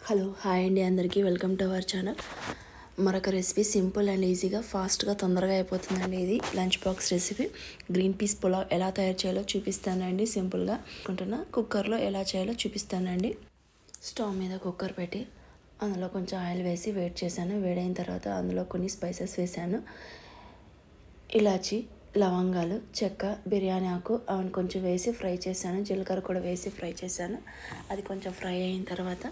Hello hi అండి అందరికీ welcome to our channel. మరొక రెసిపీ సింపుల్ అండ్ ఈజీగా ఫాస్ట్గా తొందరగా అయిపోతుందండి. ఇది lunch box recipe. Green peas pulao ఎలా తయారు చేయాలో చూపిస్తానండి. సింపుల్గా కుక్కర్లో ఎలా చేయాలో చూపిస్తానండి. స్టవ్ మీద కుక్కర్ పెట్టి అందులో కొంచెం ఆయిల్ వేసి వేడి చేశాను. వేడైన తర్వాత అందులో కొన్ని స్పైసెస్ వేసాను. ఇలాచి, లవంగాలు, చెక్క, బిర్యానీ ఆకు అవన్నీ కొంచెం వేసి ఫ్రై చేశాను. జీలకర్ర కూడా వేసి ఫ్రై చేశాను. అది కొంచెం ఫ్రై అయిన తర్వాత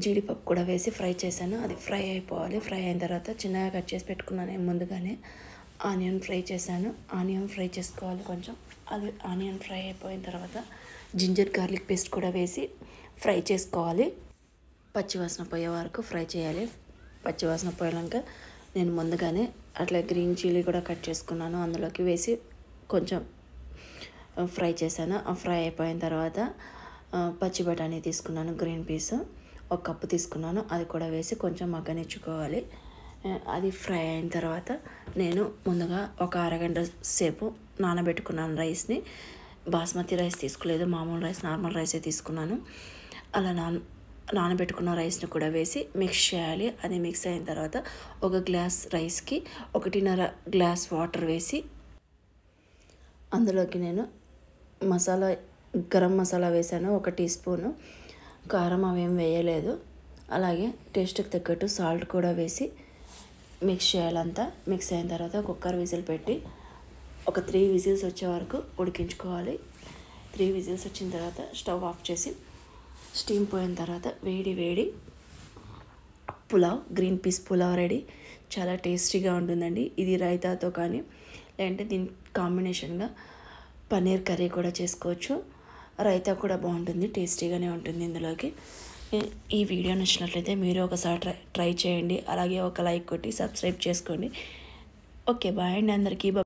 జీడిపప్పు కూడా వేసి ఫ్రై చేశాను. అది ఫ్రై అయిపోవాలి. ఫ్రై అయిన తర్వాత చిన్నగా కట్ చేసి పెట్టుకున్నాను. ముందుగానే ఆనియన్ ఫ్రై చేశాను. ఆనియన్ ఫ్రై చేసుకోవాలి కొంచెం. అది ఆనియన్ ఫ్రై అయిపోయిన తర్వాత జింజర్ గార్లిక్ పేస్ట్ కూడా వేసి ఫ్రై చేసుకోవాలి. పచ్చివాసన పోయే వరకు ఫ్రై చేయాలి. పచ్చివాసన పోయాక నేను ముందుగానే అట్లా గ్రీన్ చిల్లీ కూడా కట్ చేసుకున్నాను. అందులోకి వేసి కొంచెం ఫ్రై చేశాను. ఆ ఫ్రై అయిపోయిన తర్వాత పచ్చి బఠానీ తీసుకున్నాను. గ్రీన్ పీస్ 1 కప్పు తీసుకున్నాను. అది కూడా వేసి కొంచెం మగ్గనిచ్చుకోవాలి. అది ఫ్రై అయిన తర్వాత నేను ముందుగా ఒక అరగంట సేపు నానబెట్టుకున్నాను రైస్ని. బాస్మతి రైస్ తీసుకోలేదు, మామూలు రైస్, నార్మల్ రైసే తీసుకున్నాను. అలా నానబెట్టుకున్న రైస్ని కూడా వేసి మిక్స్ చేయాలి. అది మిక్స్ అయిన తర్వాత ఒక గ్లాస్ రైస్కి 1.5 గ్లాస్ వాటర్ వేసి అందులోకి నేను గరం మసాలా వేసాను. 1 టీ స్పూను. కారం అవేం వేయలేదు. అలాగే టేస్ట్కి తగ్గట్టు సాల్ట్ కూడా వేసి మిక్స్ చేయాలంతా. మిక్స్ అయిన తర్వాత కుక్కర్ విజిల్ పెట్టి ఒక 3 విజిల్స్ వచ్చే వరకు ఉడికించుకోవాలి. 3 విజిల్స్ వచ్చిన తర్వాత స్టవ్ ఆఫ్ చేసి స్టీమ్ పోయిన తర్వాత వేడి pulao, green peas pulao ready. చాలా టేస్టీగా ఉంటుందండి. ఇది రైతాతో కానీ లేదంటే దీని కాంబినేషన్గా పన్నీర్ కర్రీ కూడా చేసుకోవచ్చు. రైతా కూడా బాగుంటుంది, టేస్టీగానే ఉంటుంది. ఇందులోకి ఈ వీడియో నచ్చినట్లయితే మీరు ఒకసారి ట్రై చేయండి. అలాగే ఒక లైక్ కొట్టి సబ్స్క్రైబ్ చేసుకోండి. ఓకే, బాయ్ అండి అందరికీ.